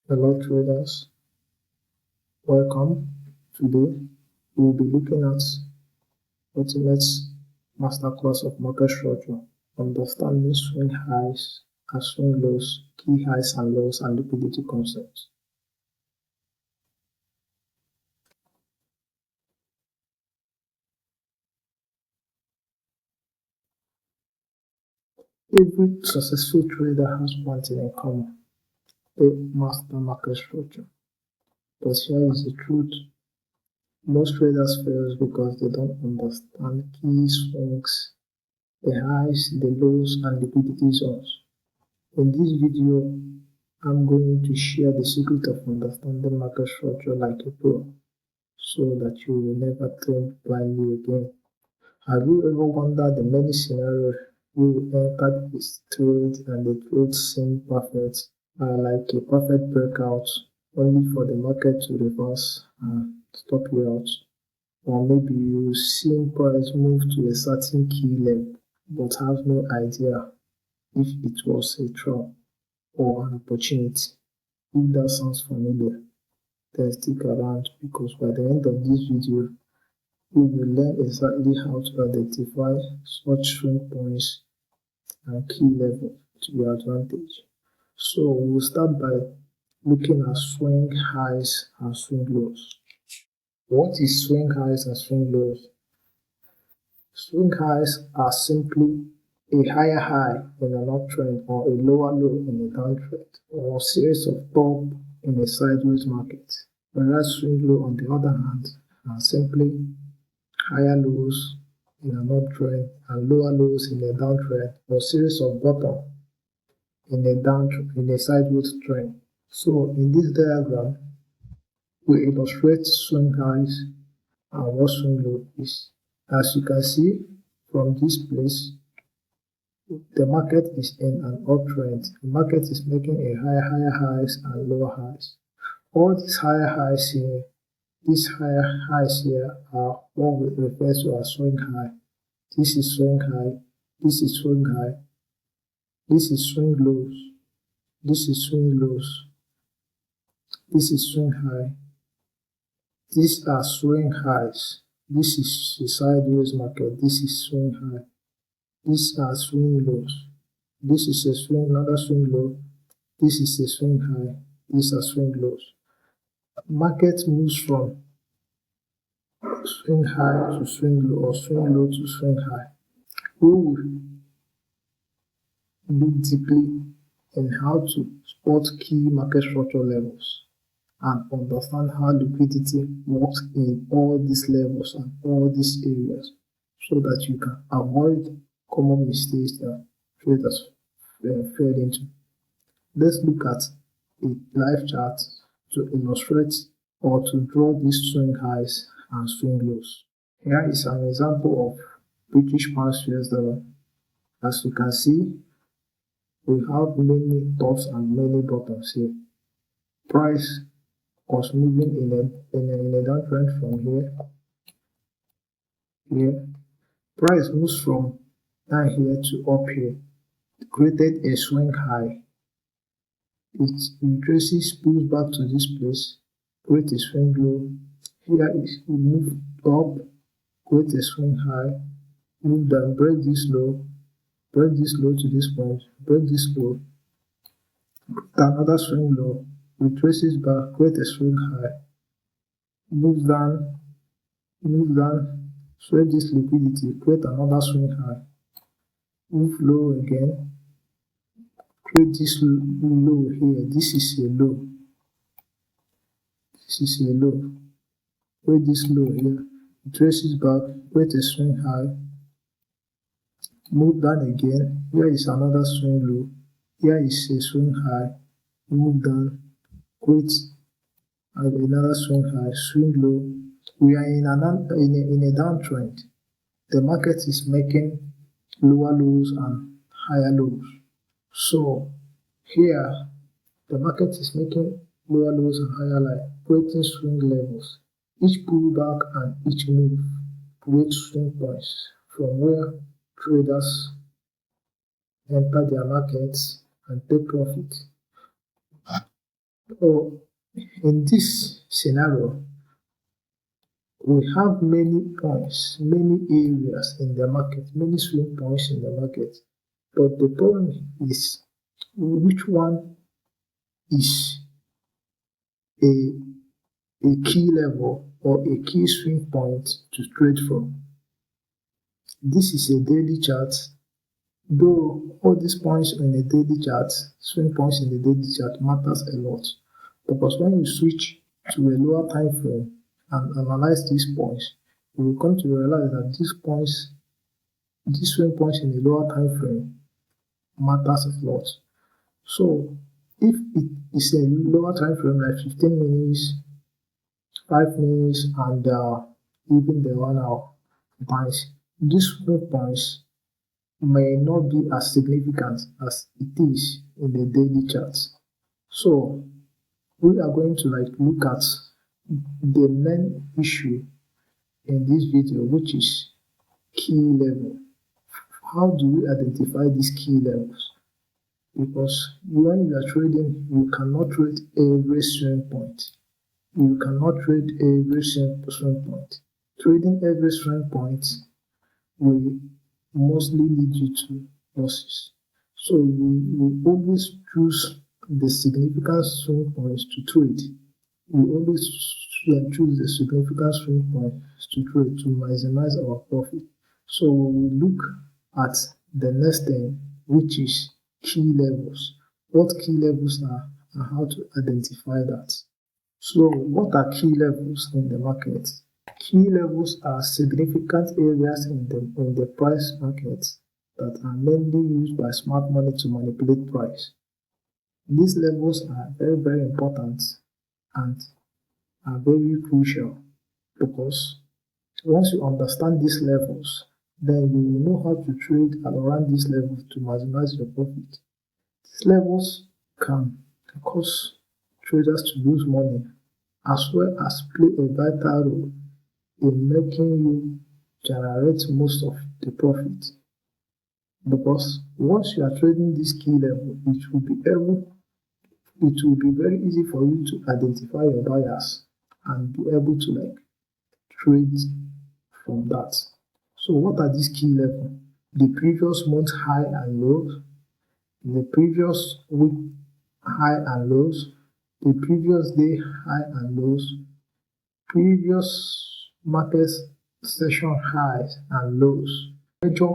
Hello traders, welcome. Today we will be looking at ultimate masterclass of market structure, understanding swing highs and swing lows, key highs and lows, and liquidity concepts. Every successful trader has one thing in common: they master market structure. But here is the truth: most traders fail because they don't understand key swings, the highs, the lows, and liquidity zones. In this video, I'm going to share the secret of understanding market structure like a pro, so that you will never trade blindly again. Have you ever wondered the many scenarios you entered this trade and the trade seemed perfect, like a perfect breakout, only for the market to reverse and stop you out? Or maybe you've seen price move to a certain key level, but have no idea if it was a trap or an opportunity. If that sounds familiar, then stick around, because by the end of this video, we will learn exactly how to identify such swing points and key levels to your advantage. So we'll start by looking at swing highs and swing lows. What is swing highs and swing lows? Swing highs are simply a higher high in an uptrend or a lower low in a downtrend, or a series of top in a sideways market. Whereas swing low, on the other hand, are simply higher lows in an uptrend and lower lows in a downtrend, or series of bottom in a sideways trend. So in this diagram, we illustrate swing highs and what swing low is. As you can see from this place, the market is in an uptrend. The market is making a higher highs and lower highs. All these higher highs here, are what we refer to as swing high. This is swing high, this is swing high, this is swing lows, this is swing lows, this is swing high, these are swing highs, this is a sideways market, this is swing high, these are swing lows, this is another swing low, this is a swing high, these are swing lows. Market moves from swing high to swing low, or swing low to swing high. We will look deeply in how to spot key market structure levels and understand how liquidity works in all these levels and all these areas, so that you can avoid common mistakes that traders fell into. Let's look at a live chart to illustrate or to draw these swing highs and swing lows. Here is an example of British pound US dollar. As you can see, we have many tops and many bottoms here. Price was moving in a downtrend from here. Price moves from down here to up here. It created a swing high. It retraces, pulls back to this place, create a swing low. Here is we move up, create a swing high, move down, break this low to this point, break this low, another swing low, retraces back, create a swing high, move down, sweep this liquidity, create another swing high, move low again, create this low here. This is a low, create this low here, retraces back, create a swing high, move down again. Here is another swing low, here is a swing high, move down, create another swing high, swing low. We are in a downtrend. The market is making lower lows and higher lows. So here, the market is making lower lows and higher lows, creating swing levels. Each pullback and each move creates swing points from where traders enter their markets and take profit. So in this scenario, we have many points, many areas in the market, many swing points in the market. But the problem is which one is a, a key level or a key swing point to trade from. This is a daily chart, though all these points in the daily chart, swing points in the daily chart matters a lot, because when you switch to a lower time frame and analyze these points, you will come to realize that these swing points in the lower time frame matters a lot. So if it is a lower time frame like 15 minutes, 5 minutes, and even the 1 hour points, these swing points may not be as significant as it is in the daily charts. So we are going to look at the main issue in this video, which is key level. How do we identify these key levels? Because when you are trading, you cannot trade every swing point. You cannot trade every swing point. Trading every swing point will mostly lead you to losses. So we always choose the significant swing points to trade. We always choose the significant swing points to trade to maximize our profit. So we look at the next thing, which is key levels. What key levels are and how to identify that. So what are key levels in the market? Key levels are significant areas in the price market that are mainly used by smart money to manipulate price. These levels are very, very important and are very crucial, because once you understand these levels, then you will know how to trade around these levels to maximize your profit. These levels can cause traders to lose money, as well as play a vital role in making you generate most of the profit. Because once you are trading this key level, it will be very easy for you to identify your buyers and be able to trade from that. So what are these key levels? The previous month high and lows, the previous week high and lows, the previous day high and lows, previous market session highs and lows, major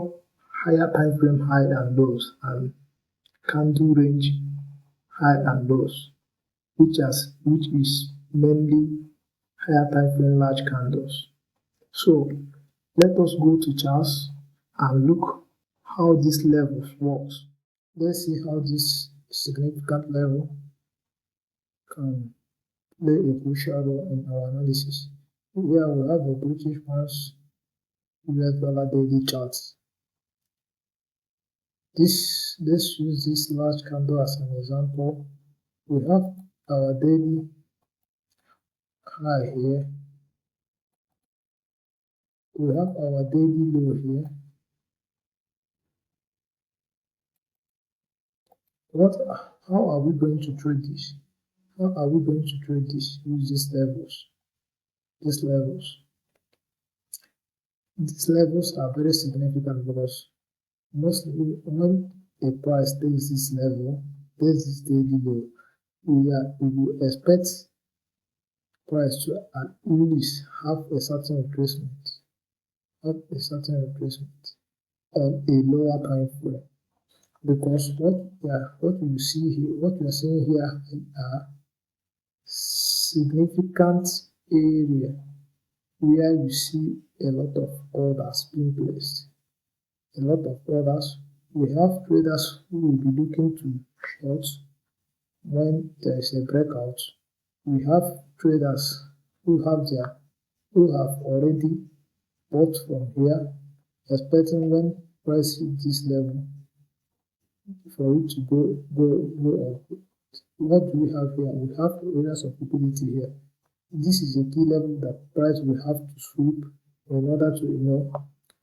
higher time frame high and lows, and candle range high and lows, which is mainly higher time frame large candles. So let us go to charts and look how this level works. Let's see how this significant level can play a crucial role in our analysis. Here we have a British pounds US dollar daily chart. Let's use this large candle as an example. We have our daily high here. We have our daily low here. How are we going to trade this? How are we going to trade this? Use these levels. These levels. These levels are very significant because mostly when a price takes this level, takes this daily low, we will expect price to at least have a certain retracement on a lower time frame. Because what you see here, what you are seeing here are significant area where you see a lot of orders being placed. A lot of orders. We have traders who will be looking to short when there is a breakout. We have traders who have already bought from here, expecting when price hits this level for it to go up. What do we have here? We have areas of liquidity here. This is a key level that price will have to sweep in order to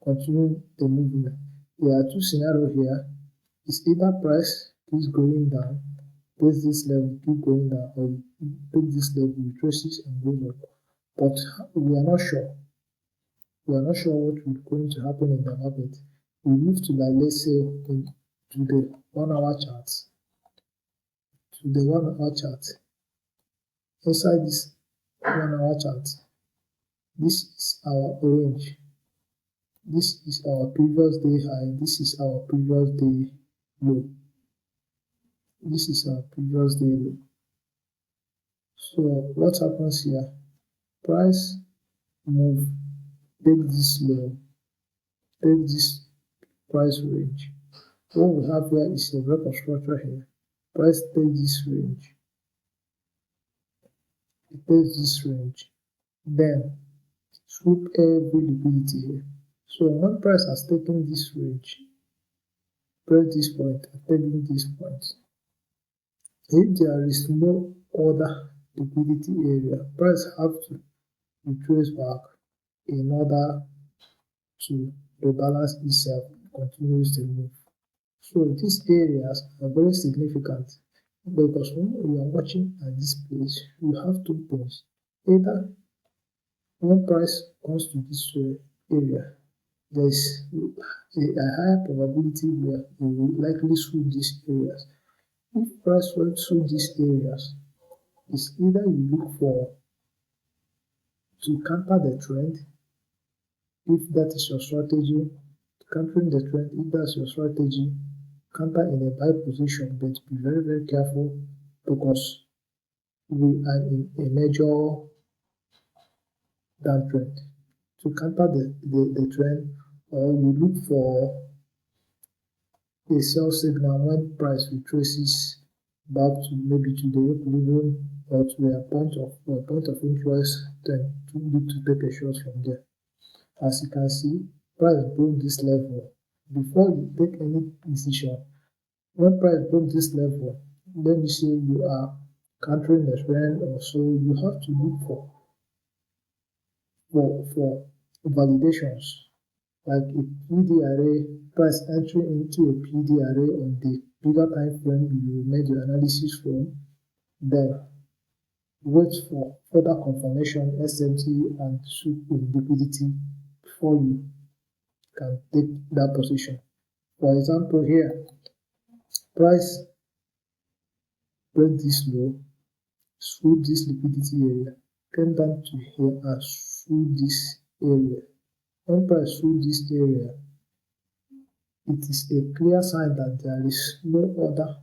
continue the movement. There are two scenarios here. It's either price is going down breaks this level, keep going down, or you break this level, retraces and goes up. But we are not sure. We are not sure what is going to happen in the market. We move to, like, let's say to the 1 hour chart. To the 1 hour chart. Inside this 1 hour chart, this is our range. This is our previous day high. This is our previous day low. This is our previous day low. So what happens here? Price move, take this low, take this price range. What we have here is a record structure here. Price take this range. It takes this range. Then swoop every liquidity here. So when price has taken this range, break this point and taking this point. If there is no other liquidity area, price have to retrace back in order to rebalance itself and continues the move. So these areas are very significant because when we are watching at this place, you have 2 things. Either when price comes to this area, there is a higher probability where it will likely swoop these areas. If price went through these areas, it's either you look for to counter the trend, if that is your strategy, countering the trend, if that's your strategy, counter in a buy position, but be very, very careful because we are in a major downtrend. To counter the trend, or you look for a sell signal when price retraces back to maybe to the equilibrium or to a point of interest, then to look to take a short from there. As you can see, price broke this level. Before you take any decision, when price broke this level, let me say you are countering the trend or so, you have to look for validations like a PD array, price entry into a PD array on the bigger time frame you made your analysis from, then wait for further confirmation, SMT and swoop in liquidity before you can take that position. For example, here, price break this low, swoop this liquidity area, came down to here and swoop this area. When price swoop this area, it is a clear sign that there is no other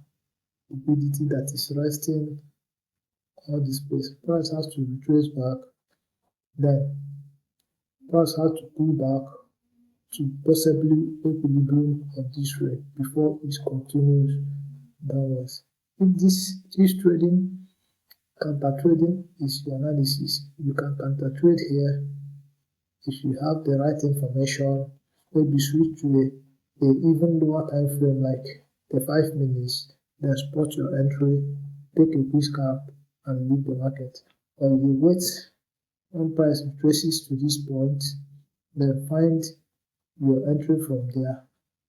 liquidity that is resting on this place. Price has to retrace back, then price has to pull back to possibly equilibrium of this rate before it continues downwards. If this trading, counter trading is your analysis, you can counter trade here if you have the right information, maybe switch to a even lower time frame like the 5 minutes, then spot your entry, take a quick scalp and leave the market. Or you wait when price retraces to this point, then find your entry from there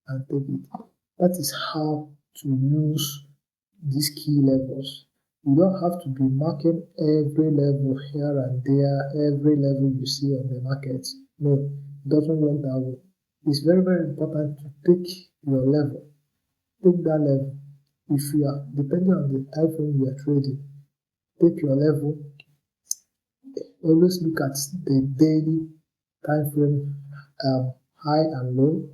and take it. That is how to use these key levels. You don't have to be marking every level here and there, every level you see on the market. No, it doesn't work that way. It's very, very important to take your level. Take that level. If you are depending on the time frame you are trading, take your level. Always look at the daily time frame, high and low.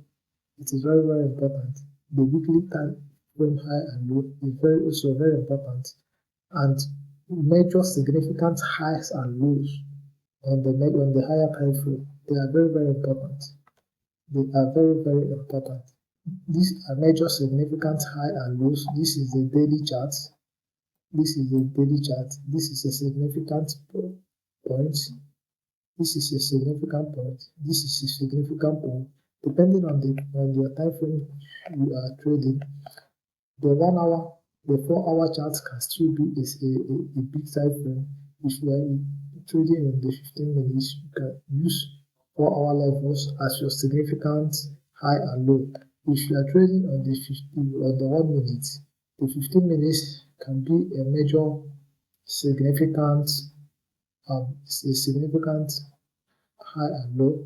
It is very, very important. The weekly time frame high and low is also very important. And measure significant highs and lows on the higher time frame. They are very, very important. They are very, very important. These are measure significant high and lows. This is the daily chart. This is the daily chart. This is a significant point. This is a significant point. This is a significant point. Depending on your time frame you are trading, the 1 hour, the 4 hour chart can still be a big time frame. If you are trading in the 15 minutes, you can use 4 hour levels as your significant high and low. If you are trading on the 1 minute, the 15 minutes can be a major significant high and low.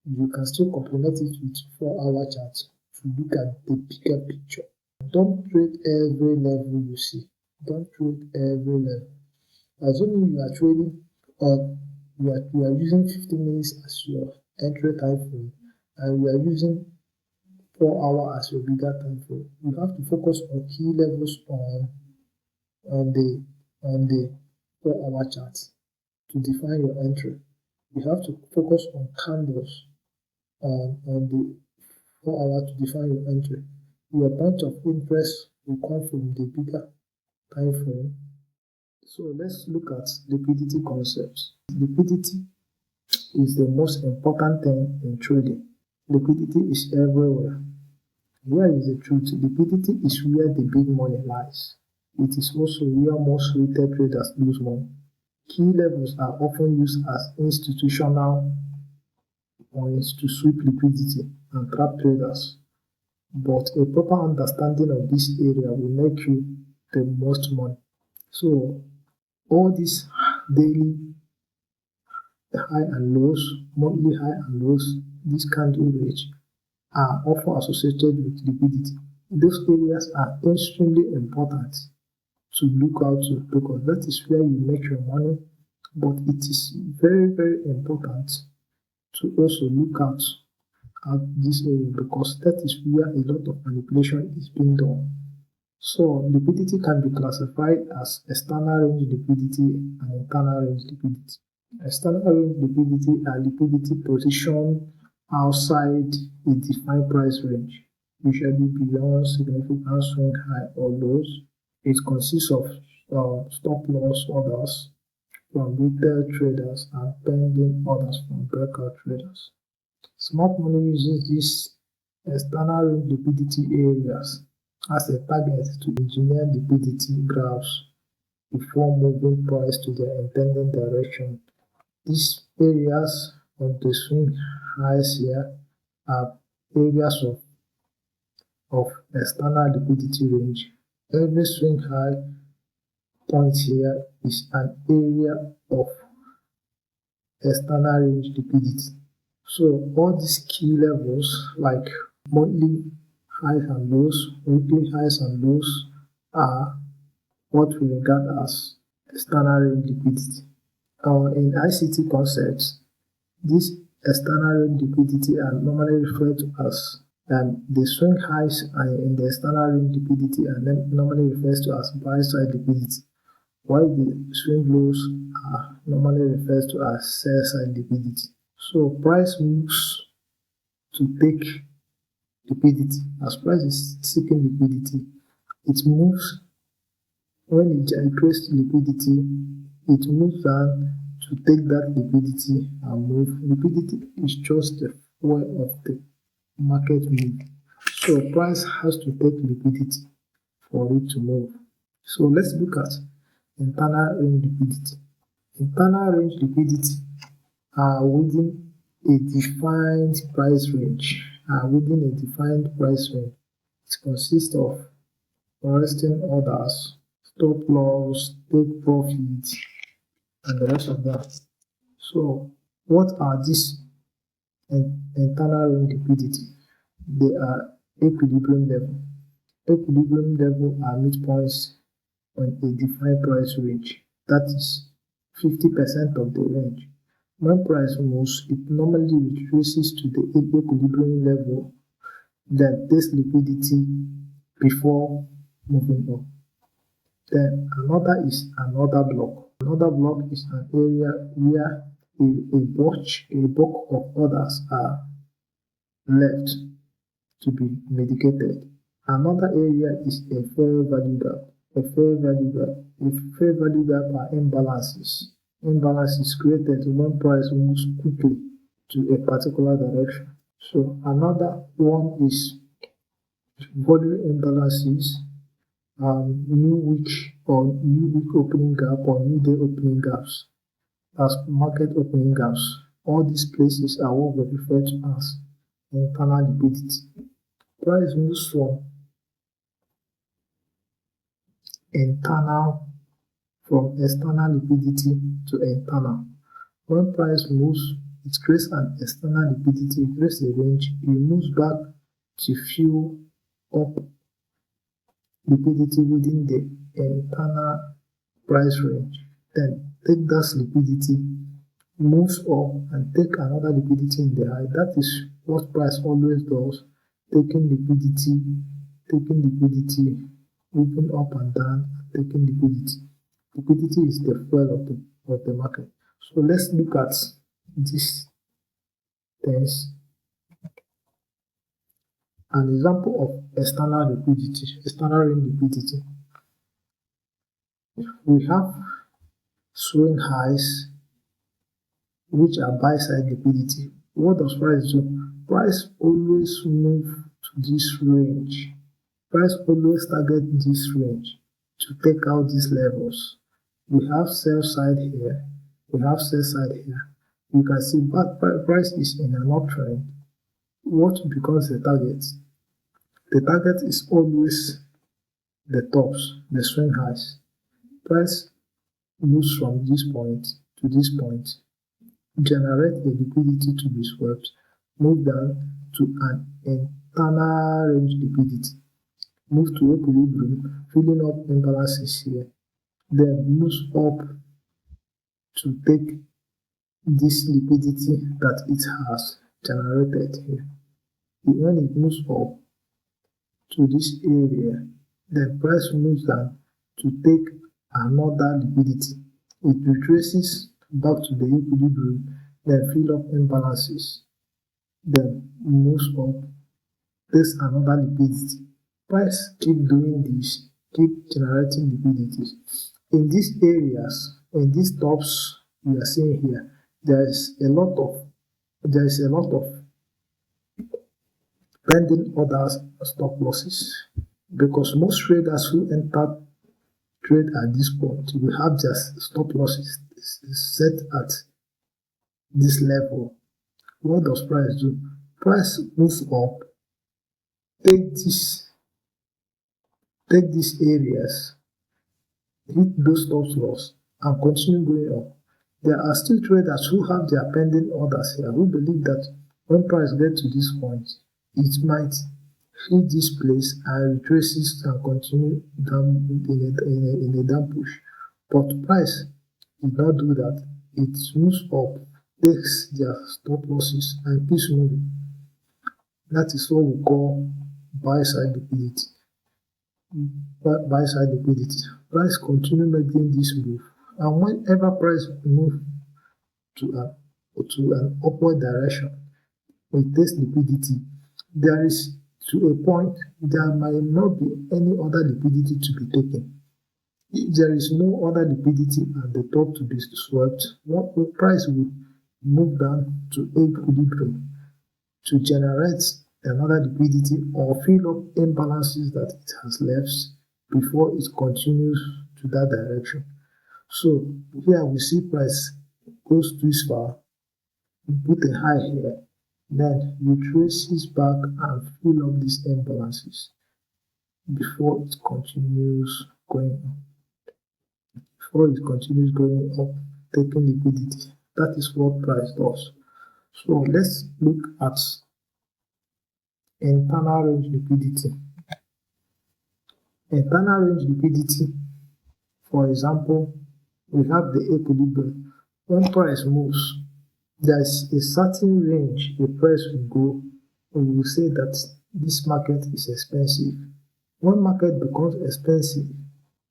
You can still complement it with 4-hour charts to look at the bigger picture. Don't trade every level you see. Don't trade every level. Assuming you are trading or you are using 15 minutes as your entry time frame and you are using 4 hour as your bigger time frame, you have to focus on key levels on the 4-hour chart to define your entry. You have to focus on candles on the 4 hour to define your entry. Your point of interest will come from the bigger time frame. So let's look at liquidity concepts. Liquidity is the most important thing in trading. Liquidity is everywhere. Here is the truth. Liquidity is where the big money lies. It is also where most retail traders lose money. Key levels are often used as institutional points to sweep liquidity and trap traders, but a proper understanding of this area will make you the most money. So all these daily high and lows, monthly high and lows, this candle range are often associated with liquidity. Those areas are extremely important to look out to because that is where you make your money, but it is very, very important to also look out at this area because that is where a lot of manipulation is being done. So liquidity can be classified as external range liquidity and internal range liquidity. External range liquidity are liquidity position outside a defined price range, usually beyond significant swing high or lows. It consists of stop loss orders from retail traders and pending orders from breakout traders. Smart money uses these external range liquidity areas as a target to engineer liquidity graphs before moving price to their intended direction. These areas of the swing highs here are areas of external liquidity range. Every swing high point here is an area of external range liquidity. So all these key levels like monthly highs and lows, weekly highs and lows are what we regard as external range liquidity. In ICT concepts, these external range liquidity are normally referred to as the swing highs in the external range liquidity are normally referred to as Buyside liquidity, while the swing lows are normally referred to as Sellside liquidity. So price moves to take liquidity. As price is seeking liquidity, it moves when it generates liquidity, it moves down to take that liquidity and move. Liquidity is just the fuel of the market move. So price has to take liquidity for it to move. So let's look at internal range liquidity. Internal range liquidity are within a defined price range. It consists of resting orders, stop loss, take profit, and the rest of that. So what are these internal range liquidity? They are equilibrium level. Equilibrium level are midpoints on a defined price range, that is 50% of the range. When price moves, it normally retraces to the equilibrium level that takes liquidity before moving up. Then another is another block. Another block is an area where a bulk of orders are left to be medicated. Another area is a fair value gap. A fair value gap are imbalances. Imbalance is created when price moves quickly to a particular direction. So another one is volume imbalances, new week opening gap or new day opening gaps, as market opening gaps. All these places are what we refer to as internal liquidity. Price moves from internal, from external liquidity to internal. When price moves, it creates an external liquidity, it creates a range, it moves back to fill up liquidity within the internal price range. Then take that liquidity, moves up and take another liquidity in the high. That is what price always does, taking liquidity, moving up and down, taking liquidity. Liquidity is the fuel of the market. So let's look at these things. An example of external liquidity, external range liquidity. We have swing highs, which are buy-side liquidity. What does price do? Price always move to this range. Price always target this range to take out these levels. We have sell side here, we have sell side here. You can see price is in an uptrend. What becomes the target? The target is always the tops, the swing highs. Price moves from this point to this point, generate a liquidity to be swept, move down to an internal range liquidity, move to equilibrium, filling up imbalances here, then moves up to take this liquidity that it has generated here. When it moves up to this area, the price moves down to take another liquidity. It retraces back to the equilibrium, then fill up imbalances, then moves up, takes another liquidity. Price keep doing this, keep generating liquidities. In these areas, in these tops we are seeing here, there is a lot of pending orders and stop losses, because most traders who enter trade at this point will have their stop losses set at this level. What does price do? Price moves up, take these areas, hit those stop loss and continue going up. There are still traders who have their pending orders here who believe that when price gets to this point, it might hit this place and retraces and continue down in a down push. But price did not do that. It moves up, takes their stop losses and keeps moving. That is what we call buy-side liquidity. Buy-side liquidity. Price continue making this move, and whenever price move to an upward direction, it takes liquidity. There is to a point there might not be any other liquidity to be taken. If there is no other liquidity at the top to be swept, what the price will move down to equilibrium to generate another liquidity or fill up imbalances that it has left before it continues to that direction. So here we see price goes this far, put a high here, then retraces back and fill up these imbalances before it continues going up. Taking liquidity. That is what price does. So let's look at internal range liquidity. Internal range liquidity, for example, we have the equilibrium. When price moves, there is a certain range the price will go, and we will say that this market is expensive. When market becomes expensive,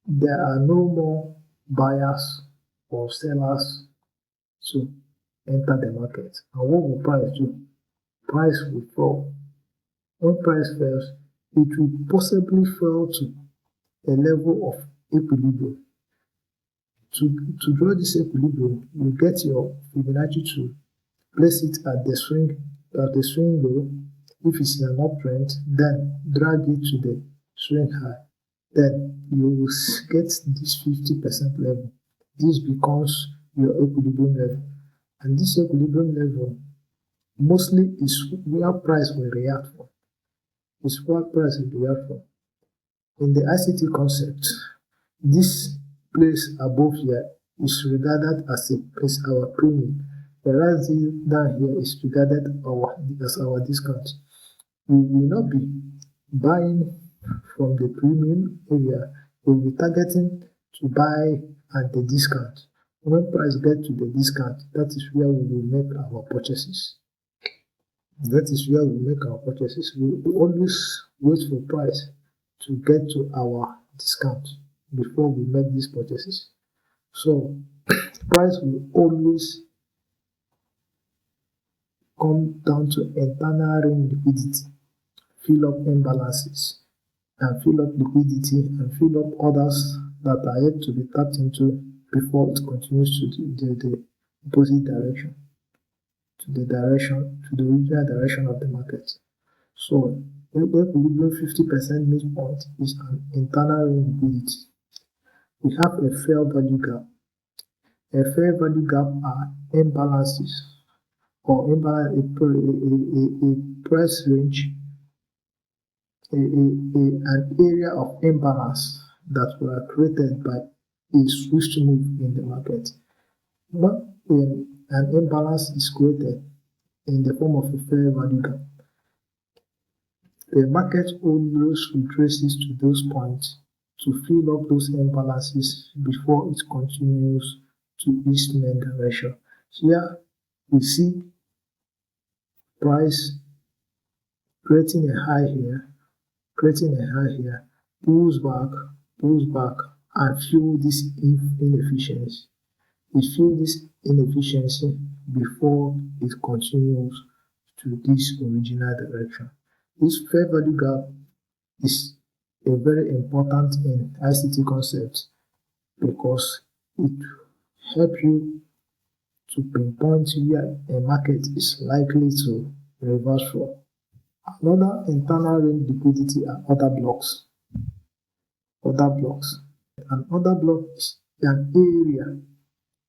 there are no more buyers or sellers to enter the market. And what will price do? Price will fall. When price falls, it will possibly fall to a level of equilibrium. To draw this equilibrium, you get your Fibonacci tool, place it at the swing low. If it's in an uptrend, then drag it to the swing high. Then you will get this 50% level. This becomes your equilibrium level. And this equilibrium level mostly is where price will react from. In the ICT concept, This place above here is regarded as our premium, whereas this down here is regarded as our discount. We will not be buying from the premium area. We will be targeting to buy at the discount. When price gets to the discount, that is where we will make our purchases. That is where we make our purchases. We always wait for price to get to our discount before we make these purchases. So price will always come down to internal ring liquidity, fill up imbalances, and fill up liquidity and fill up others that are yet to be tapped into before it continues to the opposite direction, to the original direction of the market. So equilibrium 50% midpoint is an internal ring liquidity. We have a fair value gap. A fair value gap are imbalances or a price range, an area of imbalance that were created by a switch move in the market. When an imbalance is created in the form of a fair value gap, the market always retraces to those points to fill up those imbalances before it continues to its main direction. Here we see price creating a high here, pulls back, and fuel this inefficiency. It fuels this inefficiency before it continues to this original direction. This fair value gap is a very important in ICT concepts because it helps you to pinpoint where a market is likely to reverse from. Another internal range liquidity are order blocks. An order block is an area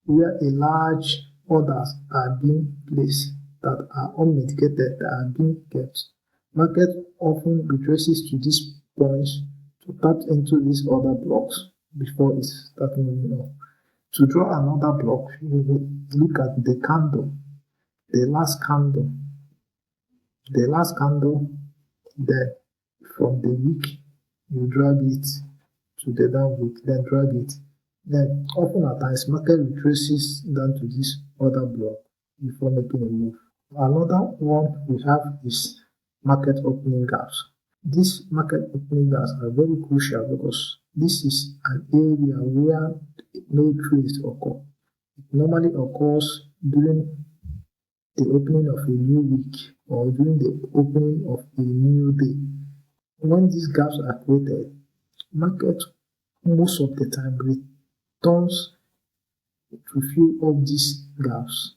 where a large orders are being placed that are unmitigated, that are being kept. Market often retraces to these points to tap into these order blocks before it starts moving on. To draw another block, you will look at the candle, the last candle, then from the wick you drag it to the down wick, then drag it. Then often at times market retraces down to this other block before making a move. Another one we have is market opening gaps. These market opening gaps are very crucial because this is an area where no trades occur. It normally occurs during the opening of a new week or during the opening of a new day. When these gaps are created, market most of the time returns to fill up these gaps,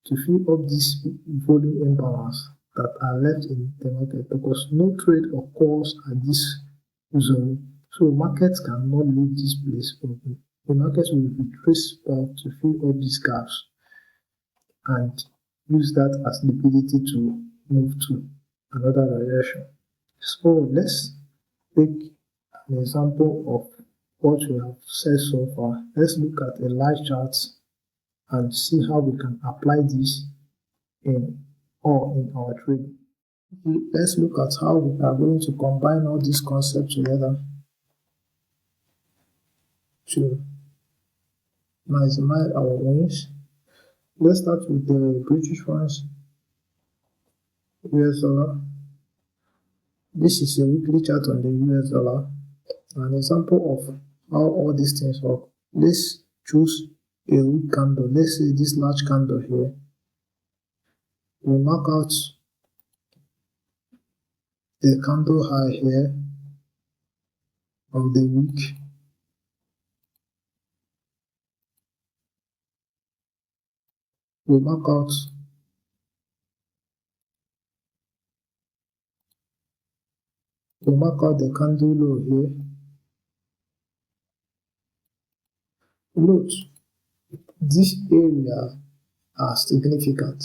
to fill up this volume imbalance that are left in the market because no trade occurs at this zone. So markets cannot leave this place open. The market will retrace back to fill up these gaps and use that as liquidity to move to another direction. So let's take an example of what we have said so far. Let's look at a live chart and see how we can apply this in our trading. Let's look at how we are going to combine all these concepts together to maximize our wins. Let's start with the British funds, US dollar. This is a weekly chart on the US dollar, an example of how all these things work. Let's choose a weak candle. Let's say this large candle here. We'll mark out the candle high here of the week. We'll mark out the candle low here. Note, this area are significant.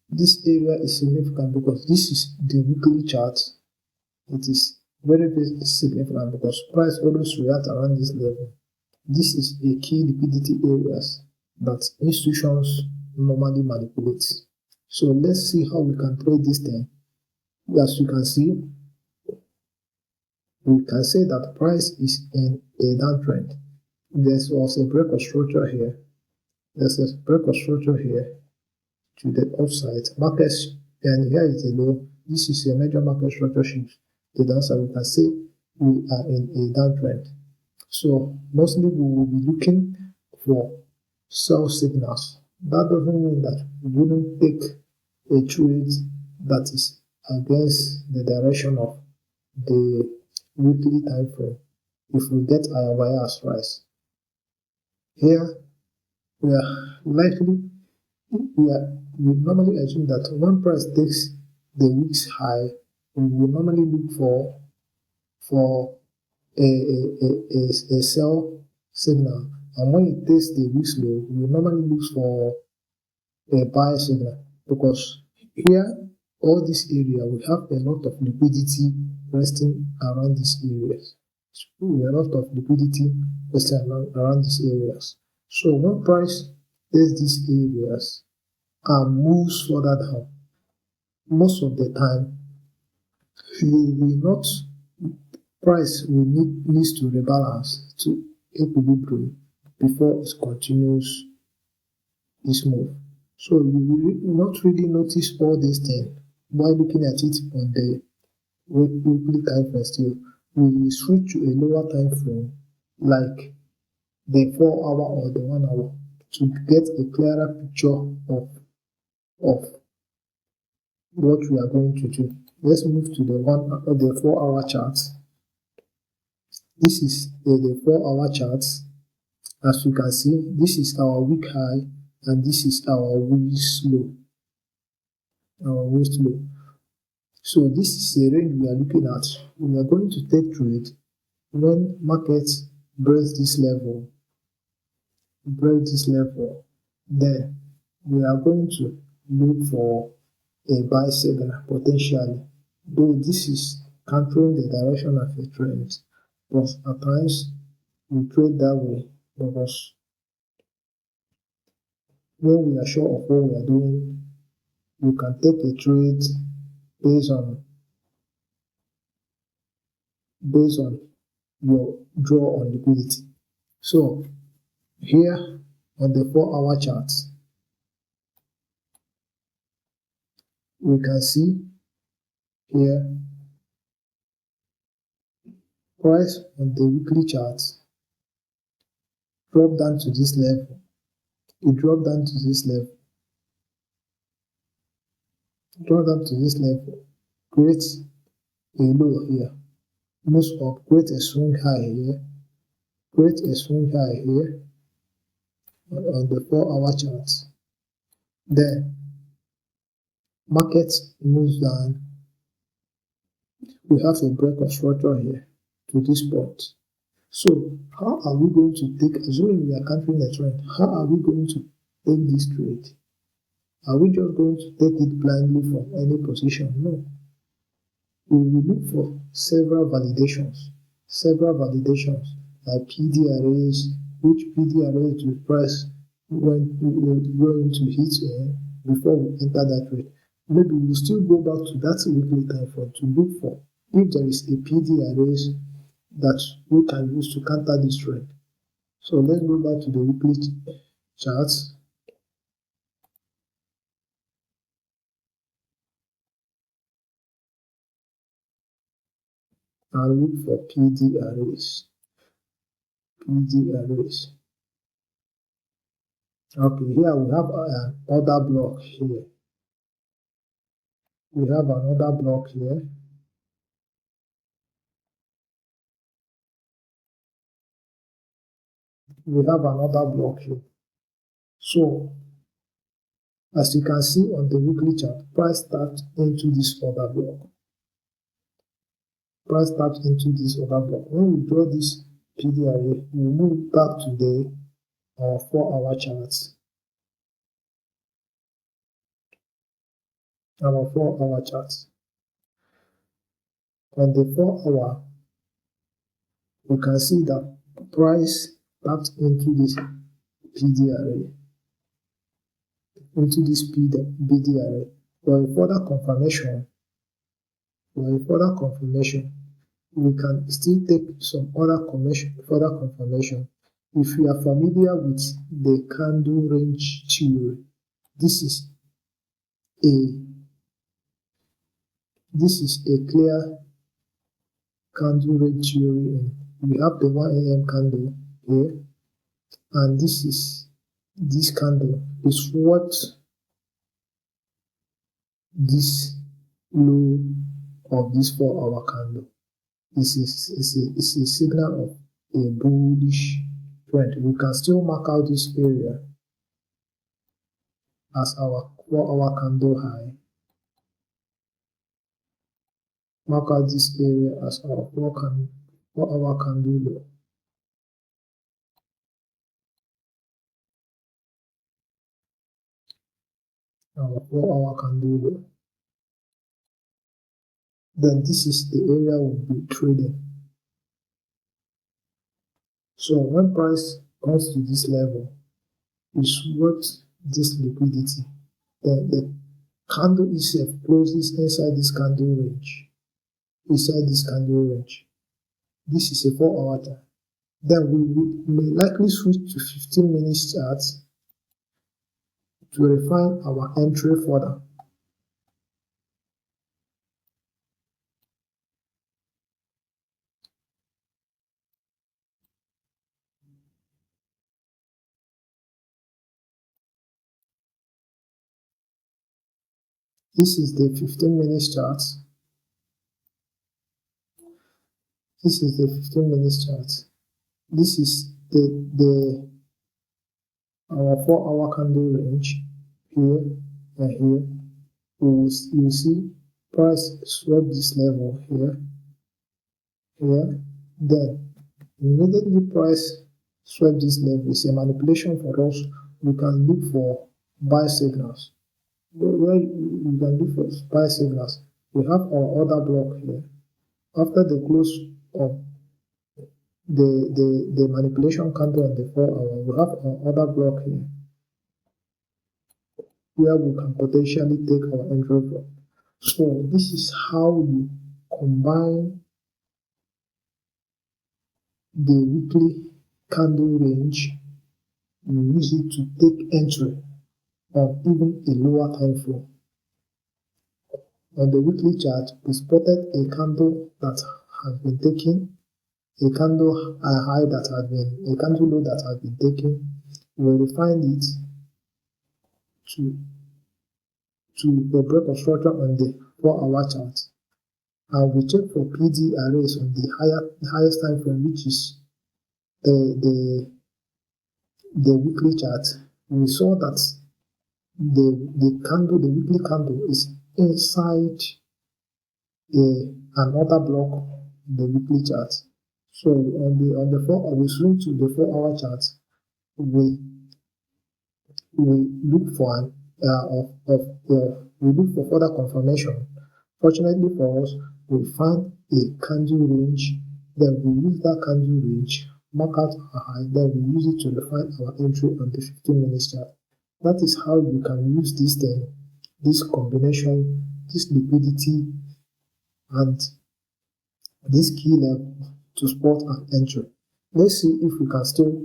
This area is significant because this is the weekly chart. It is Very, very significant because price always react around this level. This is a key liquidity areas that institutions normally manipulate. So let's see how we can trade this thing. As you can see, we can say that price is in a downtrend. There was a break of structure here. There's a break of structure here to the upside. Markets, and here is the low. This is a major market structure shift. The downside, we can say we are in a downtrend. So mostly we will be looking for sell signals. That doesn't mean that we wouldn't take a trade that is against the direction of the weekly time frame if we get our buyers rise. Here we are likely we normally assume that when price takes the week's high, we will normally look for a sell signal, and when it takes the week's low, we normally look for a buy signal because here all this area we have a lot of liquidity resting around these areas. A lot of liquidity resting around these areas. So when price takes these areas and moves further down, most of the time you will not price will needs to rebalance to equilibrium before it continues its move. So you will not really notice all these things while looking at it on the weekly time frame still. We will switch to a lower time frame like the 4 hour or the 1 hour to get a clearer picture of what we are going to do. Let's move to the 4 hour chart. This is the 4 hour chart. As you can see, this is our week high and this is our week low. So this is a range we are looking at. We are going to take trade when market breaks this level. Then we are going to look for a buy signal potentially, though this is countering the direction of a trend. But at times we trade that way because when we are sure of what we are doing, you can take a trade based on your draw on liquidity. So here on the 4 hour chart, we can see here price on the weekly chart drop down to this level. It dropped down to this level. Create a low here. Moves up, create a swing high here. On the 4 hour chart. Then market moves down. We have a break of structure here to this point. So how are we going to take, assuming we are countering the trend, how are we going to take this trade? Are we just going to take it blindly from any position? No. We will look for several validations like PD arrays, which PD arrays do price when we go into hit before we enter that trade. Maybe we'll still go back to that weekly time frame to look for if there is a PD arrays that we can use to counter this trend. So let's go back to the weekly charts. And look for PD arrays. Okay, here we have an order block here. We have another block here. So, as you can see on the weekly chart, price tapped into this order block. When we draw this PD array, we move back to our 4 hour charts. On the 4-hour, we can see that price tapped into this PD array, into this BD array. For a further confirmation, we can still take some other further confirmation. If you are familiar with the candle range theory, this is a clear candle range theory. We have the 1 AM candle here, and this candle is what this low of this 4-hour candle is a signal of a bullish trend. We can still mark out this area as our 4-hour candle high. Mark out this area as our 4-hour candle low. Our 4-hour candle low. Then this is the area we'll be trading. So when price comes to this level, is what this liquidity, then the candle itself closes inside this candle range. This is a 4-hour time. Then we may likely switch to 15 minutes charts to refine our entry further. This is the 15 minutes chart. This is our 4-hour candle range here and here. You see price swept this level here. Then immediately price swept this level. It's a manipulation for us. We can look for buy signals. Where we can look for buy signals, we have our order block here. After the close of the manipulation candle on the 4-hour, we have our order block here, where we can potentially take our entry from. So this is how you combine the weekly candle range. You use it to take entry on even a lower time frame. On the weekly chart, we spotted a candle that has been taken, a candle high that has been, a candle low that has been taken. We refined it to the break of structure on the 4-hour chart, and we check for PD arrays on the highest time frame, which is the weekly chart. We saw that the weekly candle is inside another block in the weekly chart. So on the 4-hour, we swing to the 4-hour chart. We look for we look for further confirmation. Fortunately for us, we find a candle range. Then we use that candle range, mark out our high. Then we use it to refine our entry on the 15 minutes chart. That is how you can use this thing, this combination, this liquidity, and this key level to spot an entry. Let's see if we can still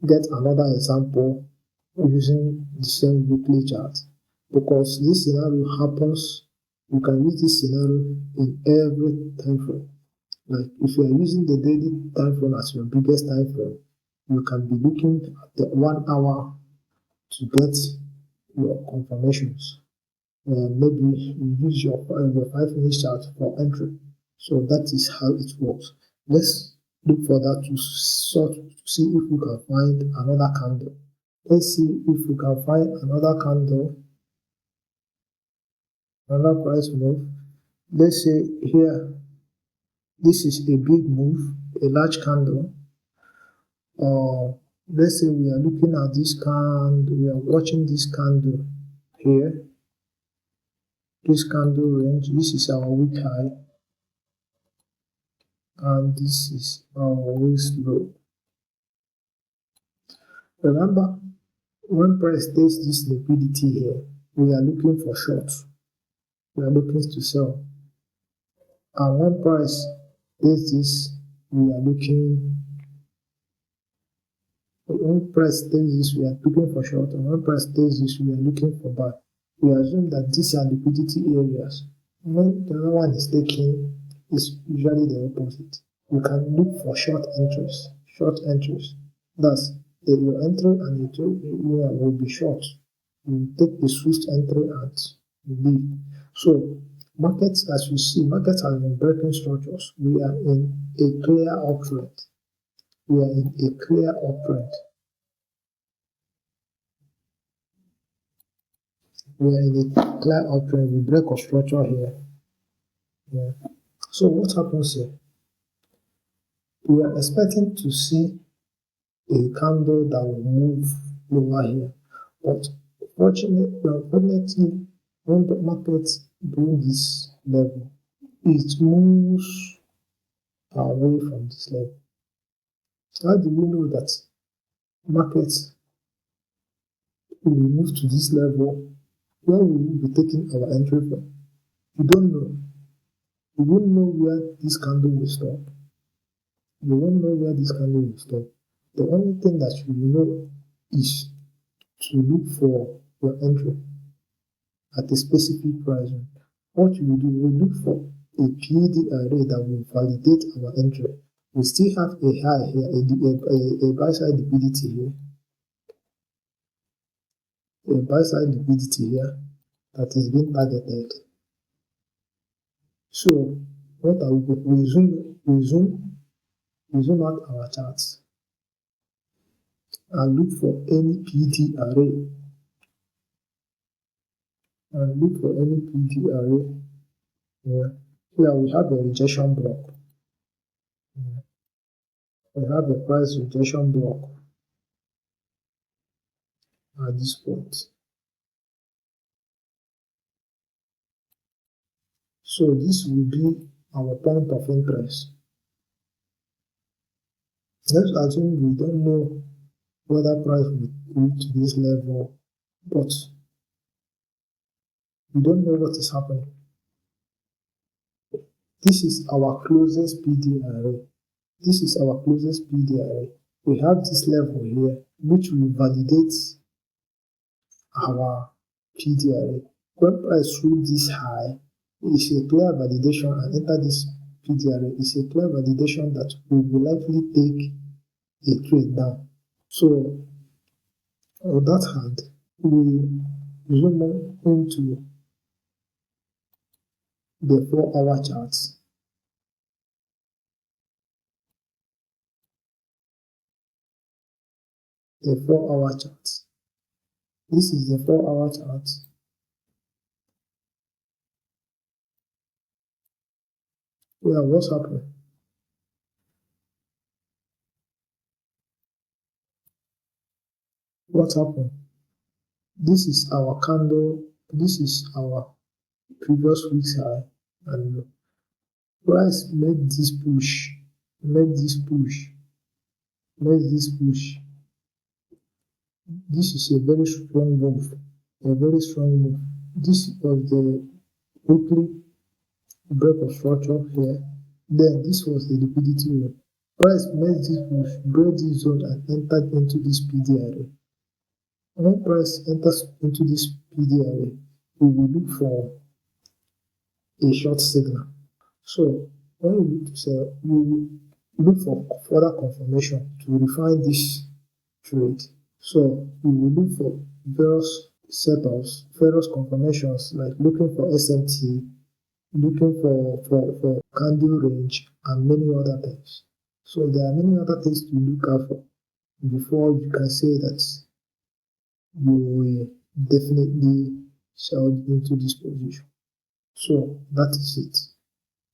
get another example using the same weekly chart, because this scenario happens. You can use this scenario in every time frame. Like if you are using the daily time frame as your biggest time frame, you can be looking at the 1 hour to get your confirmations. Maybe you use your 5-minute chart for entry. So that is how it works. Let's look for that to see if we can find another candle. Let's see if we can find another candle, another price move. Let's say here, this is a big move, a large candle. Let's say we are looking at this candle, we are watching this candle here, this candle range. This is our week high. and this is our risk low. Remember, when price takes this liquidity here, we are looking for shorts. We are looking to sell. And when price takes this, we are looking. When price takes this, we are looking for short, and when price takes this, we are looking for buy. We assume that these are liquidity areas. When the other one is taken, it's usually the opposite. You can look for short entries. Short entries. Thus, your entry and your will be short. You take the switch entry and you leave. So, markets, as you see, markets have been breaking structures. We are in a clear uptrend. We are in a clear uptrend. We are in a clear uptrend. We break a structure here. Yeah. So what happens here? We are expecting to see a candle that will move lower here. But unfortunately, when the market do this level, it moves away from this level. How do we know that markets will move to this level? Where will we be taking our entry from? You don't know. You won't know where this candle will stop. You won't know where this candle will stop. The only thing that you will know is to look for your entry at a specific price. What you will do, we will look for a PED array that will validate our entry. We still have a high here, a buy-side liquidity here, a buy-side liquidity here that is being targeted. So, what are we going? We zoom out our charts and look for any PED array. Yeah. Here we have a rejection block. Yeah. We have a price rejection block at this point. So this will be our point of interest. Let's assume we don't know whether price will reach this level, but we don't know what is happening. This is our closest PD array. This is our closest PD array. We have this level here, which will validate our PD array. When price through this high, it's a clear validation, and enter this PD array, it's a clear validation that we will likely take a trade down. So, on that hand, we zoom into the 4-hour charts. The 4-hour chart. This is the 4-hour chart. Yeah, what's happening? What happened? This is our candle. This is our previous week's high, and price made this push, This is a very strong move. This was the weekly break of structure here. Then this was the liquidity zone. Price made this push, broke this zone, and entered into this PD array. When price enters into this PD array, we will look for a short signal. So when you look to sell, you will look for further confirmation to refine this trade. So we will look for various setups, various confirmations, like looking for SMT, looking for candle range, and many other things. So there are many other things to look out for before you can say that you will definitely sell into this position. So that is it.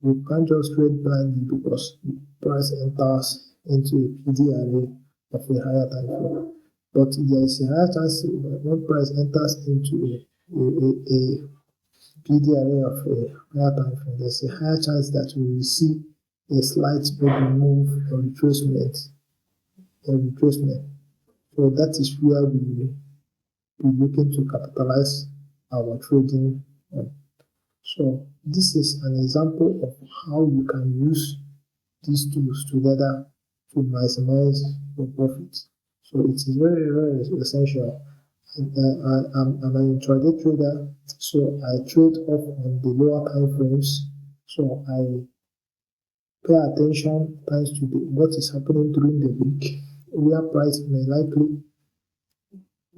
You can't just trade blindly because the price enters into a PD array of a higher time frame. But there is a higher chance when price enters into a PD array of a higher time frame, there's a higher chance that we will see a slight maybe move or retracement. So that is where we will be looking to capitalize our trading on. So this is an example of how you can use these tools together to maximize your profits. So it is very, very essential. I'm an intraday trader, so I trade off on the lower time frames. So I pay attention thanks to what is happening during the week, where price may likely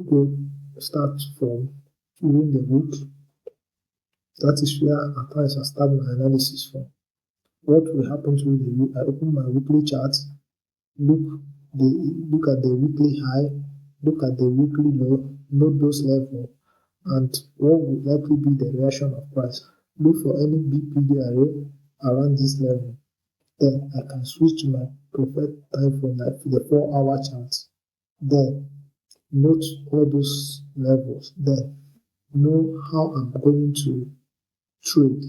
go start from during the week. That is where at times I start my analysis from. What will happen during the week? I open my weekly chart, look at the weekly high, look at the weekly low, note those levels, and what will likely be the reaction of price. Look for any big area around this level. Then I can switch to my preferred time frame, like the 4-hour chart. Then note all those levels. Then know how I'm going to trade.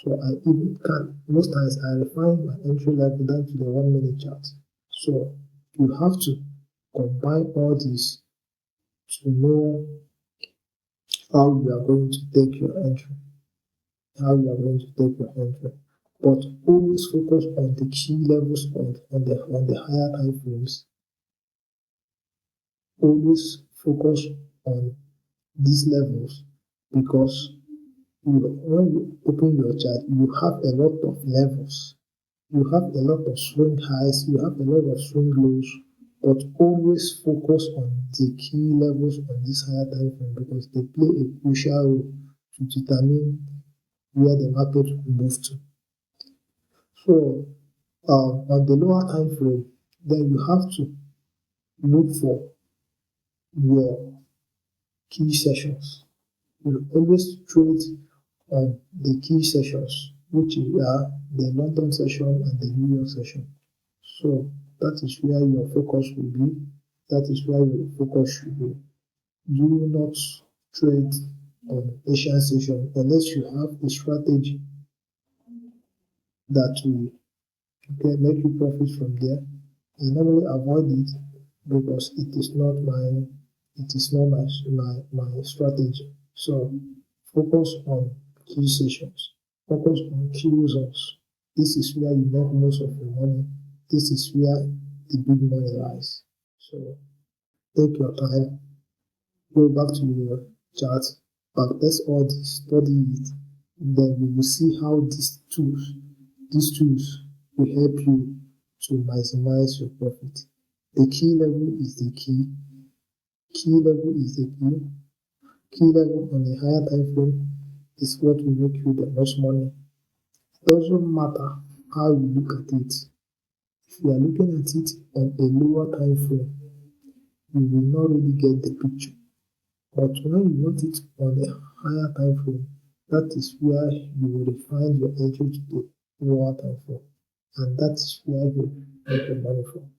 So I even can, most times I refine my entry level down to the 1 minute chart. So you have to combine all these to know how you are going to take your entry. But always focus on the key levels on the higher time frames. Always focus on these levels, because when you open your chart, you have a lot of levels. You have a lot of swing highs, you have a lot of swing lows, but always focus on the key levels on this higher time frame, because they play a crucial role to determine where the market will move to. So on the lower time frame, then you have to look for your key sessions. You always trade on the key sessions, which are the London session and the New York session. So that is where your focus will be. That is where your focus should be. Do not trade on Asian session unless you have a strategy that will make you profit from there. I normally avoid it because it is not my strategy. So focus on key sessions, focus on key results. This is where you make most of your money. This is where the big money lies. So take your time, go back to your chart, backtest all this, study it. Then you will see how these tools will help you to maximize your profit. The key level is the key. Key level on a higher time frame is what will make you the most money. It doesn't matter how you look at it. If you are looking at it on a lower time frame, you will not really get the picture. But when you want it on a higher time frame, that is where you will refine your entry to the lower time frame, and that is where you make your money from.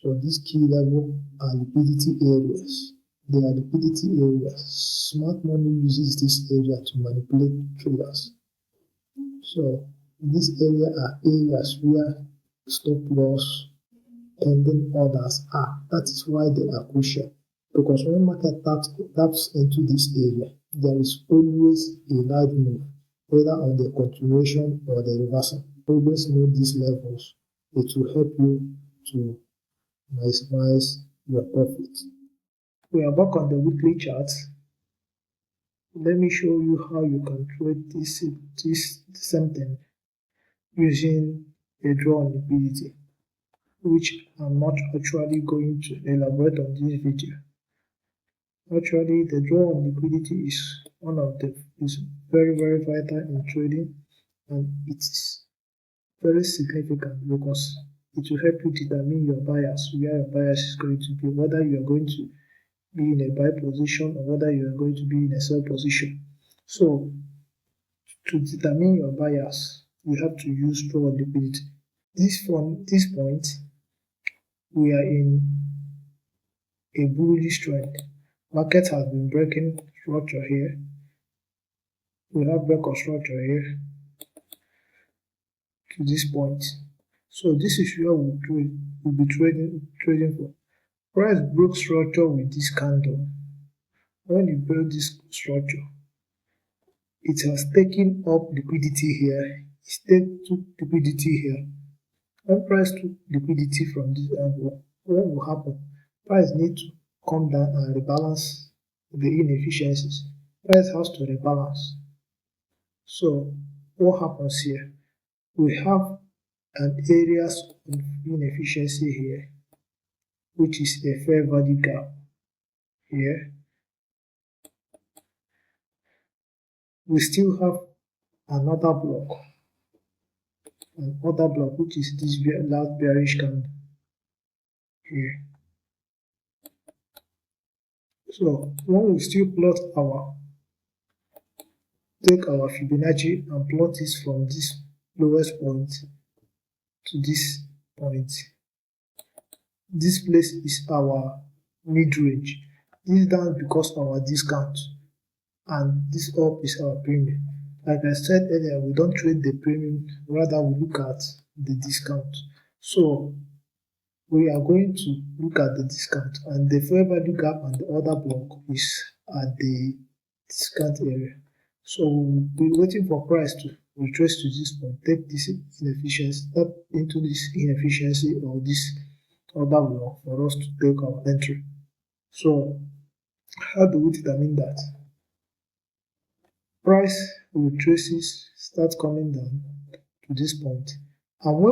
So these key level are liquidity areas. They are liquidity areas. Smart money uses this area to manipulate traders. So these areas are areas where stop loss, pending orders are. That is why they are crucial. Because when market taps into this area, there is always a large move, whether on the continuation or the reversal. Always know these levels. It will help you to maximize your profit. We are back on the weekly chart. Let me show you how you can trade this same thing using a draw on liquidity, which I'm not actually going to elaborate on this video. Actually, the draw on liquidity is very, very vital in trading, and it's very significant because it will help you determine your bias, where your bias is going to be, whether you are going to be in a buy position or whether you are going to be in a sell position. So to determine your bias, you have to use draw on liquidity. From this point, we are in a bullish trend. Market has been breaking structure here. We have break of structure here. to this point. So this is where we'll be trading for. Price broke structure with this candle. When you build this structure, it has taken up liquidity here. It took liquidity here. When price took liquidity from this angle, what will happen? Price need to come down and rebalance the inefficiencies. Price has to rebalance. So what happens here? We have an areas of inefficiency here, which is a fair value gap here. We still have another block which is this last bearish candle here. So when we still take our Fibonacci and plot it from this lowest point to this point. This place is our mid-range. This down because our discount, and this up is our premium. Like I said earlier, we don't trade the premium, rather we look at the discount. So we are going to look at the discount, and the fair value gap and the other block is at the discount area. So we'll be waiting for price to retrace to this point, take this inefficiency, step into this inefficiency or this other block for us to take our entry. So how do we determine that? Price retraces, start coming down to this point, and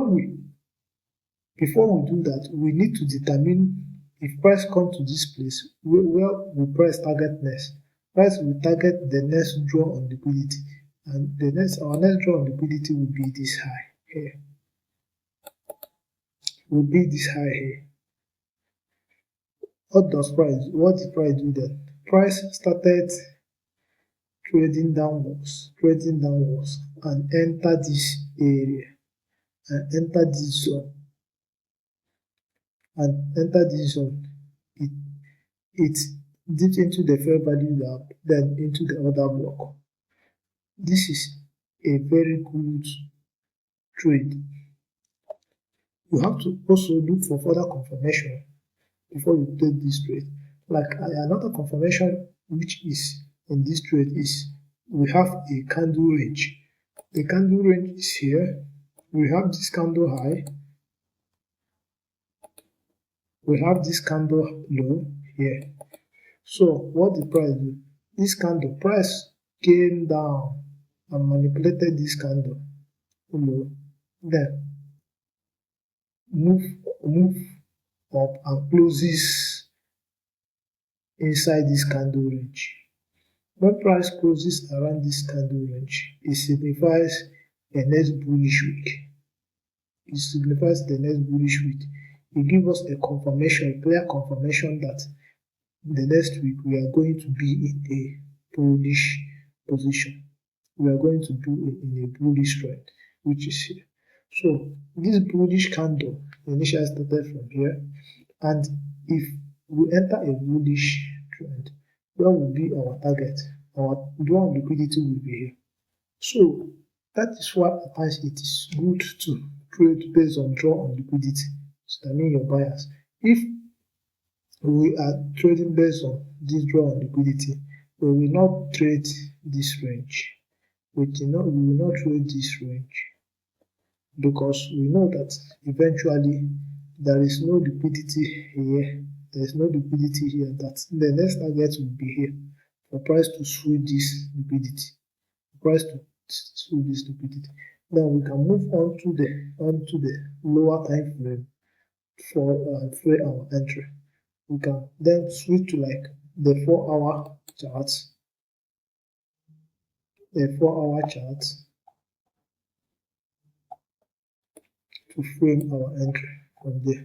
before we do that, we need to determine if price comes to this place, where will price target next? Price will target the next draw on liquidity, and our next draw on liquidity will be this high here. What did price do then? Price started trading downwards, and enter this area, and enter this zone. It dipped into the fair value gap, then into the other block. This is a very good trade. You have to also look for further confirmation before you take this trade. Like another confirmation which is in this trade is we have a candle range. The candle range is here. We have this candle high. We have this candle low here. So what did price do? This candle price came down and manipulated this candle low, then move up and closes inside this candle range. When price closes around this candle range, it signifies a next bullish week. It gives us a clear confirmation that the next week we are going to be in a bullish position. We are going to be in a bullish trend, which is here. So this bullish candle initially started from here, and if we enter a bullish trend, where will be our target? Our draw on liquidity will be here. So that is why at times it is good to trade based on draw on liquidity. So that means your buyers. If we are trading based on this draw on liquidity, we will not trade this range. We will not trade this range, because we know that eventually there is no liquidity here. There is no liquidity here. That the next target will be here for price to sweep this liquidity. Then we can move on to the lower time frame for our entry. We can then switch to like the 4-hour chart. To frame our entry from there.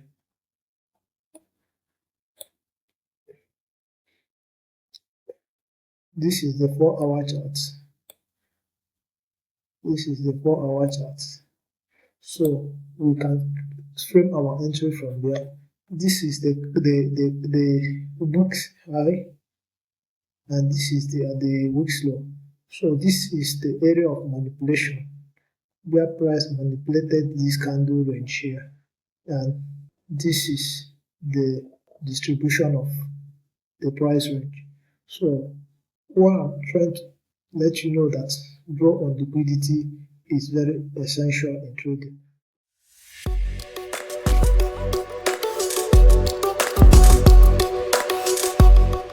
This is the 4-hour chart. So we can frame our entry from there. This is the week's high, and this is the week's low. So this is the area of manipulation where price manipulated this candle range here, and this is the distribution of the price range. So what I'm trying to let you know that draw on liquidity is very essential in trading.